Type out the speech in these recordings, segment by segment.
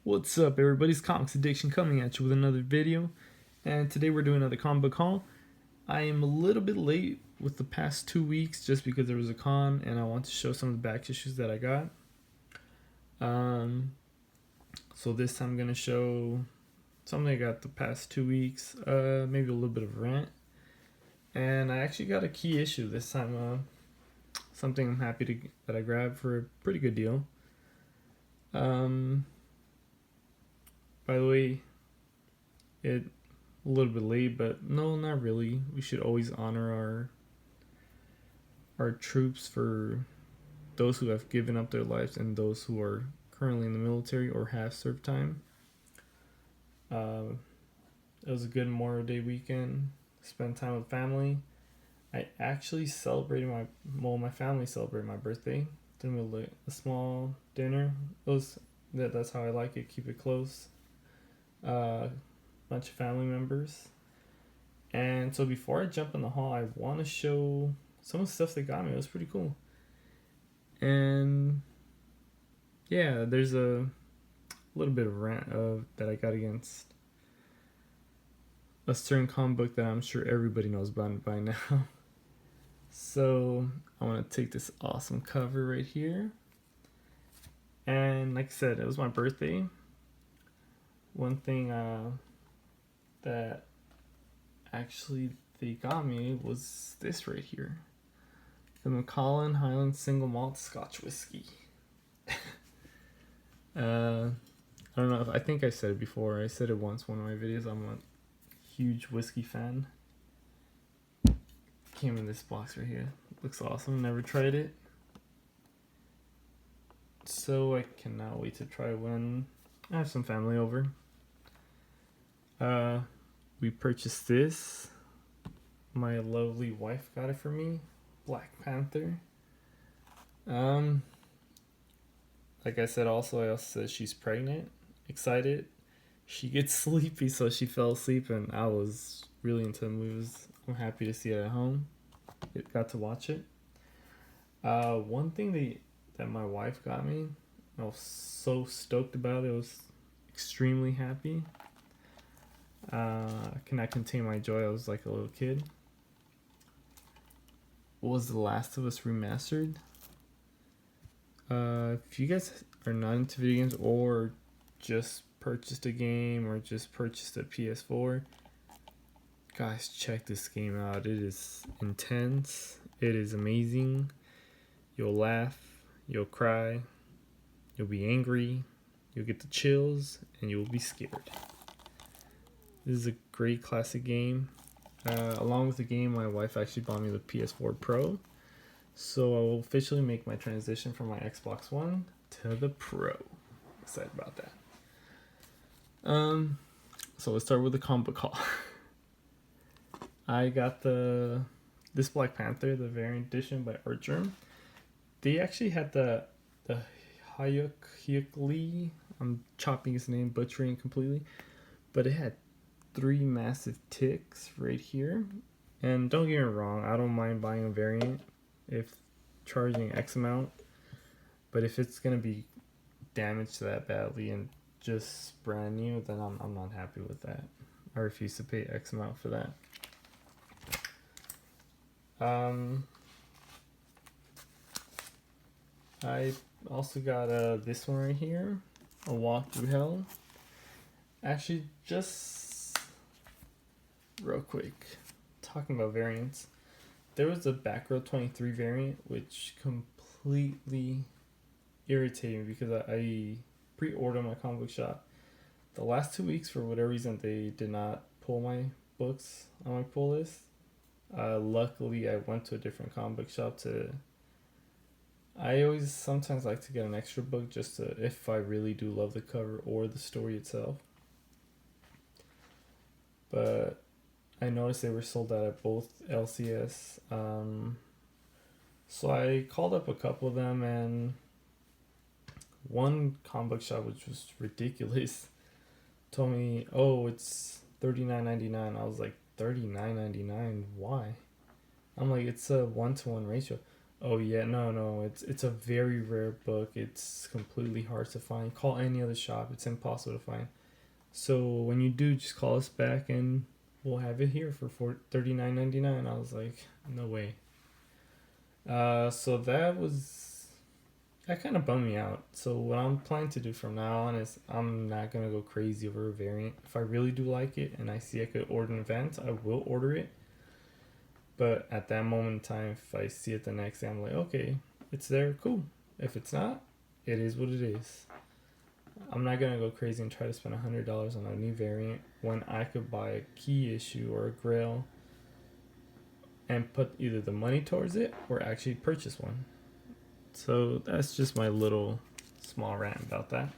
What's up, everybody's Comics Addiction coming at you with another video, and today we're doing another comic book haul. I am a little bit late with the past 2 weeks just because there was a con and I want to show some of the back issues that I got. So this time I'm going to show something I got the past 2 weeks, maybe a little bit of rant, and I actually got a key issue this time, something I'm happy that I grabbed for a pretty good deal. By the way, it a little bit late, but no, not really. We should always honor our troops for those who have given up their lives and those who are currently in the military or have served time. It was a good Memorial Day weekend. Spent time with family. I actually celebrated my family celebrated my birthday. Then we a small dinner. That's how I like it. Keep it close. Bunch of family members. And so before I jump in the haul, I want to show some of the stuff they got me. It was pretty cool. And yeah, there's a little bit of rant that I got against a certain comic book that I'm sure everybody knows about by now. So I want to take this awesome cover right here. And like I said, it was my birthday. One thing that actually they got me was this right here. The Macallan Highland Single Malt Scotch Whiskey. I don't know I think I said it before. I said it once in one of my videos. I'm a huge whiskey fan. Came in this box right here. Looks awesome. Never tried it. So I cannot wait to try when I have some family over. We purchased this. My lovely wife got it for me. Black Panther. Like I said, I also said she's pregnant. Excited. She gets sleepy, so she fell asleep, and I was really into the movies. I'm happy to see it at home. Got to watch it. One thing that my wife got me, I was so stoked about it. I was extremely happy. I cannot contain my joy. I was like a little kid. Was The Last of Us Remastered? If you guys are not into video games or just purchased a game or just purchased a PS4, guys, check this game out. It is intense. It is amazing. You'll laugh. You'll cry. You'll be angry. You'll get the chills, and you'll be scared. This is a great classic game. Along with the game, my wife actually bought me the PS4 Pro. So I will officially make my transition from my Xbox One to the Pro. Excited about that. So let's start with the comic book haul. I got this Black Panther, the variant edition by Artgerm. They actually had the Hyuk Lee. I'm chopping his name, butchering completely. But it had 3 massive ticks right here. And don't get me wrong, I don't mind buying a variant if charging X amount. But if it's going to be damaged that badly and just brand new, then I'm not happy with that. I refuse to pay X amount for that. I also got this one right here, A Walk Through Hell. Actually, just real quick, talking about variants, there was a Batgirl 23 variant which completely irritated me because I pre-ordered my comic book shop. The last 2 weeks, for whatever reason, they did not pull my books on my pull list. Luckily, I went to a different comic book shop I always sometimes like to get an extra book just if I really do love the cover or the story itself. But I noticed they were sold out at both LCS. So I called up a couple of them, and one comic book shop, which was ridiculous, told me, oh, it's $39.99. I was like, $39.99? Why? I'm like, it's a 1-to-1 ratio. Oh yeah, no, it's a very rare book. It's completely hard to find. Call any other shop; it's impossible to find. So when you do, just call us back and we'll have it here for $39.99. I was like, no way. So that kind of bummed me out. So what I'm planning to do from now on is I'm not gonna go crazy over a variant. If I really do like it and I see I could order an event, I will order it. But at that moment in time, if I see it the next day, I'm like, okay, it's there, cool. If it's not, it is what it is. I'm not gonna go crazy and try to spend $100 on a new variant when I could buy a key issue or a grail and put either the money towards it or actually purchase one. So that's just my little small rant about that.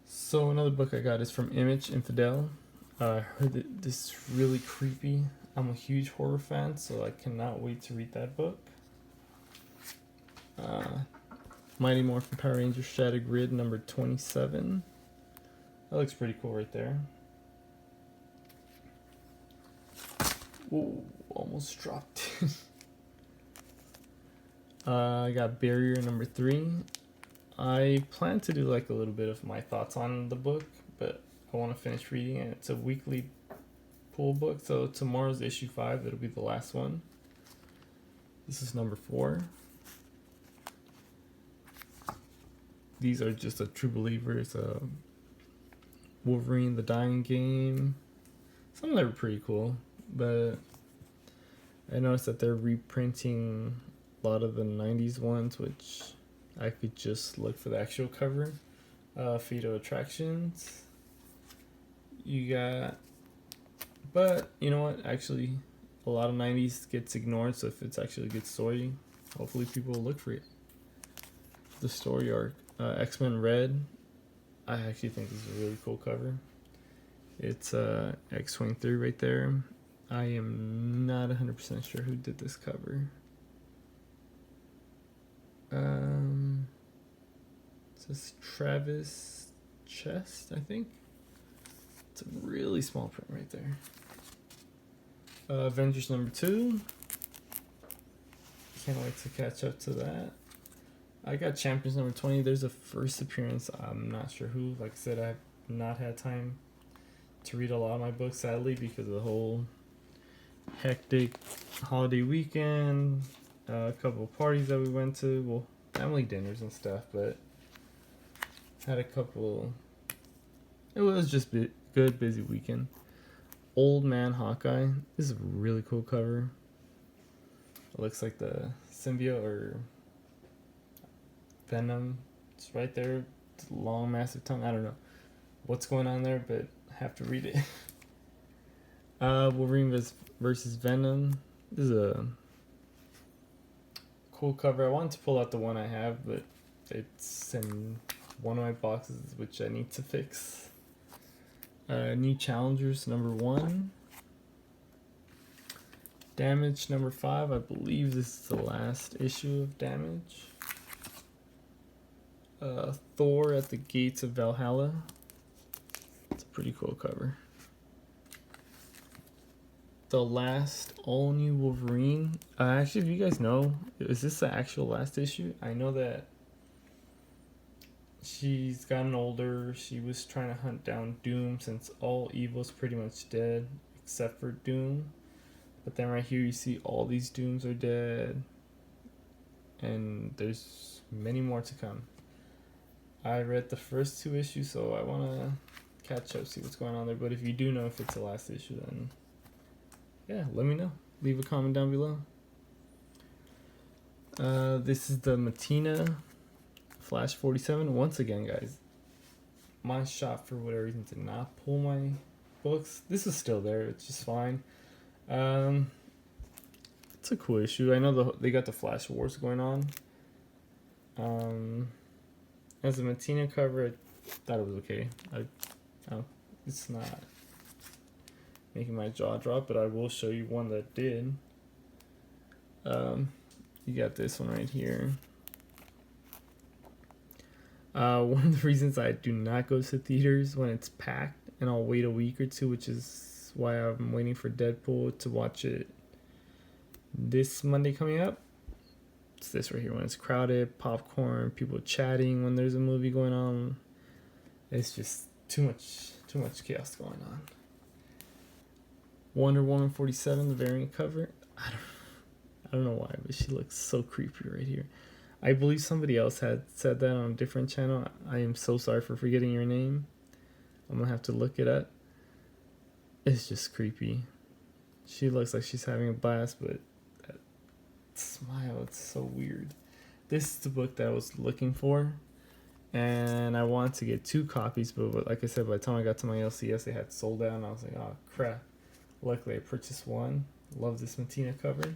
So another book I got is from Image Infidel. I heard that this is really creepy. I'm a huge horror fan, so I cannot wait to read that book. Mighty Morphin Power Rangers Shattered Grid number 27. That looks pretty cool right there. Whoa, almost dropped. I got Barrier number 3. I plan to do like a little bit of my thoughts on the book, but I want to finish reading it. It's a weekly pool book, so tomorrow's issue 5. It'll be the last one. This is number 4. These are just a True Believers, Wolverine, The Dying Game. Some of them are pretty cool, but I noticed that they're reprinting a lot of the 90s ones, which I could just look for the actual cover. Fatal Attractions. You got, but you know what? Actually, a lot of 90s gets ignored, so if it's actually a good story, hopefully people will look for it. The story arc. X-Men Red. I actually think this is a really cool cover. It's X-23 right there. I am not 100% sure who did this cover. It says Travis Chest, I think. It's a really small print right there. Avengers number 2. Can't wait to catch up to that. I got Champions number 20. There's a first appearance. I'm not sure who. Like I said, I've not had time to read a lot of my books, sadly, because of the whole hectic holiday weekend. A couple of parties that we went to. Well, family dinners and stuff, but had a couple. It was just good, busy weekend. Old Man Hawkeye. This is a really cool cover. It looks like the symbiote or Venom. It's right there. It's a long, massive tongue. I don't know what's going on there, but I have to read it. Wolverine versus Venom. This is a cool cover. I wanted to pull out the one I have, but it's in one of my boxes, which I need to fix. New Challengers number 1. Damage number 5. I believe this is the last issue of Damage. Thor at the Gates of Valhalla. It's a pretty cool cover. The last all new Wolverine. Actually, if you guys know, is this the actual last issue? I know that she's gotten older. She was trying to hunt down Doom since all evil's pretty much dead except for Doom. But then right here you see all these Dooms are dead. And there's many more to come. I read the first 2 issues, so I want to catch up, see what's going on there. But if you do know if it's the last issue, then yeah, let me know. Leave a comment down below. This is the Matina Flash 47. Once again, guys, my shop for whatever reason did not pull my books. This is still there. It's just fine. It's a cool issue. I know they got the Flash Wars going on. As a Matina cover, I thought it was okay. It's not making my jaw drop, but I will show you one that did. You got this one right here. One of the reasons I do not go to theaters when it's packed, and I'll wait a week or 2, which is why I'm waiting for Deadpool to watch it this Monday coming up. It's this right here. When it's crowded, popcorn, people chatting when there's a movie going on. It's just too much chaos going on. Wonder Woman 47, the variant cover. I don't know why, but she looks so creepy right here. I believe somebody else had said that on a different channel. I am so sorry for forgetting your name. I'm gonna have to look it up. It's just creepy. She looks like she's having a blast, but that smile, it's so weird. This is the book that I was looking for, and I wanted to get 2 copies, but like I said, by the time I got to my LCS, they had sold out, and I was like, oh crap. Luckily, I purchased one. Love this Matina cover.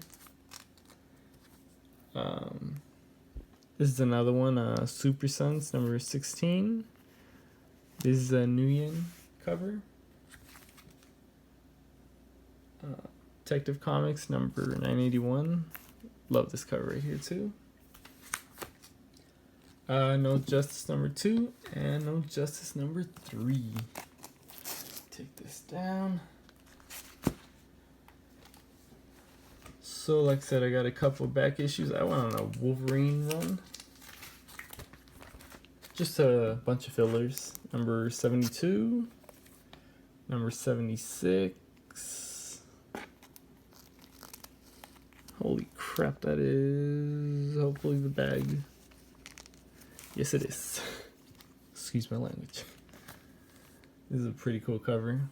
This is another one, Super Sons number 16. This is a Nguyen cover. Detective Comics number 981. Love this cover right here too. No Justice number 2 and No Justice number 3. Take this down. So like I said, I got a couple back issues. I went on a Wolverine run. Just a bunch of fillers. Number 72. Number 76. Holy crap, that is hopefully the bag. Yes, it is. Excuse my language. This is a pretty cool cover.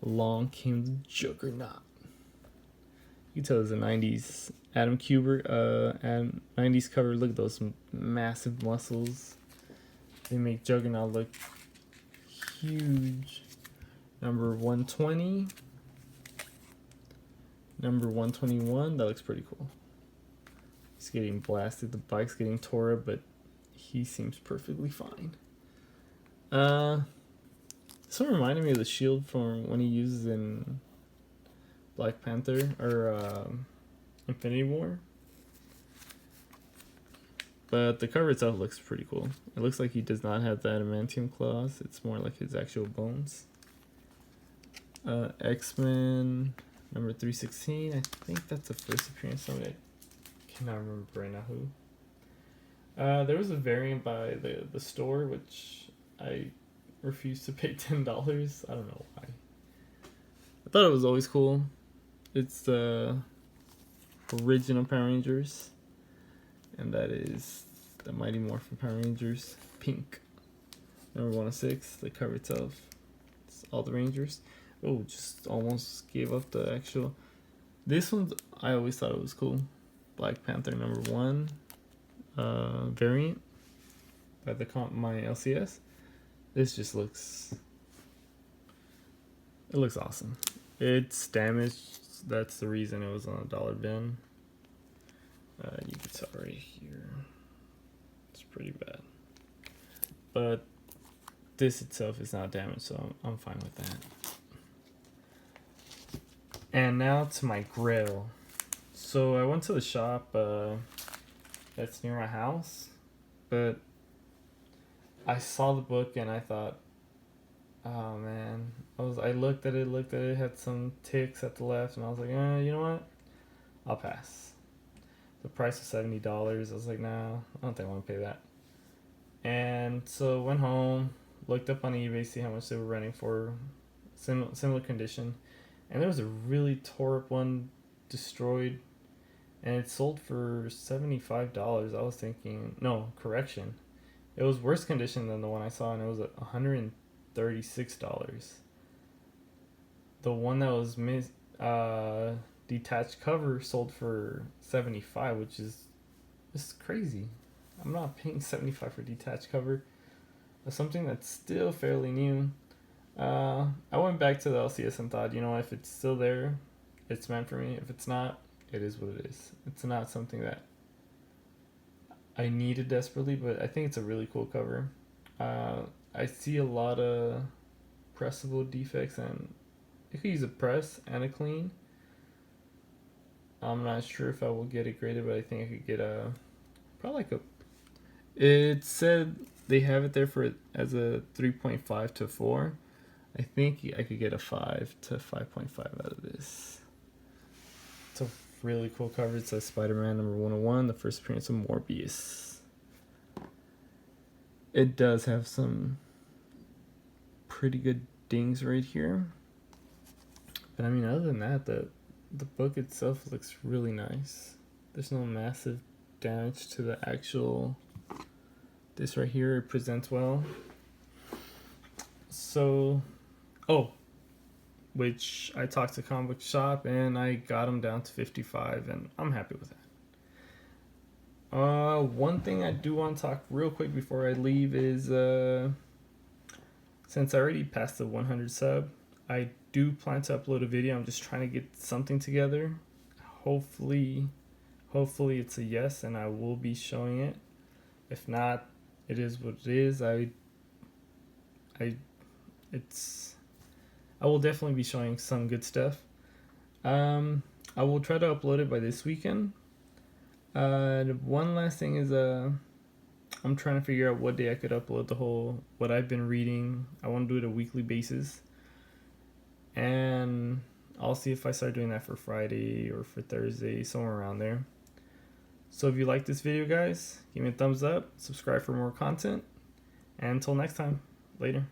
Along came the Juggernaut. You can tell it's a 90s Adam Kubert 90s cover. Look at those massive muscles. They make Juggernaut look huge. Number 120. Number 121. That looks pretty cool. He's getting blasted. The bike's getting tore up, but he seems perfectly fine. This one reminded me of the shield from when he uses in Black Panther or Infinity War. But the cover itself looks pretty cool. It looks like he does not have the adamantium claws. It's more like his actual bones. X-Men number 316. I think that's the first appearance. Somebody, I cannot remember right now who. There was a variant by the store, which I refused to pay $10. I don't know why. I thought it was always cool. It's the original Power Rangers, and that is the Mighty Morphin Power Rangers pink. Number 106, the cover itself. It's all the Rangers. Oh, just almost gave up the actual. This one, I always thought it was cool. Black Panther number 1 variant by my LCS. This just looks. It looks awesome. It's damaged. That's the reason it was on a dollar bin. You can tell right here. It's pretty bad. But this itself is not damaged, so I'm fine with that. And now to my grill. So I went to the shop that's near my house, but I saw the book and I thought, oh man, I looked at it, had some ticks at the left, and I was like, you know what? I'll pass. The price was $70. I was like, nah, I don't think I want to pay that. And so went home, looked up on eBay, see how much they were renting for similar condition, and there was a really tore up one, destroyed, and it sold for $75. I was thinking, no, correction, it was worse condition than the one I saw, and it was $136. The one that was detached cover sold for $75, which is crazy. I'm not paying $75 for detached cover. Something that's still fairly new. I went back to the LCS and thought, you know, if it's still there, it's meant for me. If it's not, it is what it is. It's not something that I needed desperately, but I think it's a really cool cover. I see a lot of pressable defects, and it could use a press and a clean. I'm not sure if I will get it graded, but I think I could get probably like a. It said they have it there for as a 3.5 to 4. I think I could get a 5 to 5.5 out of this. So really cool cover. It says Spider-Man number 101, the first appearance of Morbius. It does have some pretty good dings right here. But I mean, other than that, the book itself looks really nice. There's no massive damage to the actual. This right here, it presents well. So, which I talked to Comic Book Shop and I got them down to 55, and I'm happy with that. One thing I do want to talk real quick before I leave is since I already passed the 100 sub, I do plan to upload a video. I'm just trying to get something together. Hopefully it's a yes, and I will be showing it. If not, it is what it is. I will definitely be showing some good stuff. I will try to upload it by this weekend. One last thing is I'm trying to figure out what day I could upload what I've been reading. I want to do it a weekly basis, and I'll see if I start doing that for Friday or for Thursday, somewhere around there. So if you like this video, guys, give me a thumbs up, subscribe for more content, and until next time, later.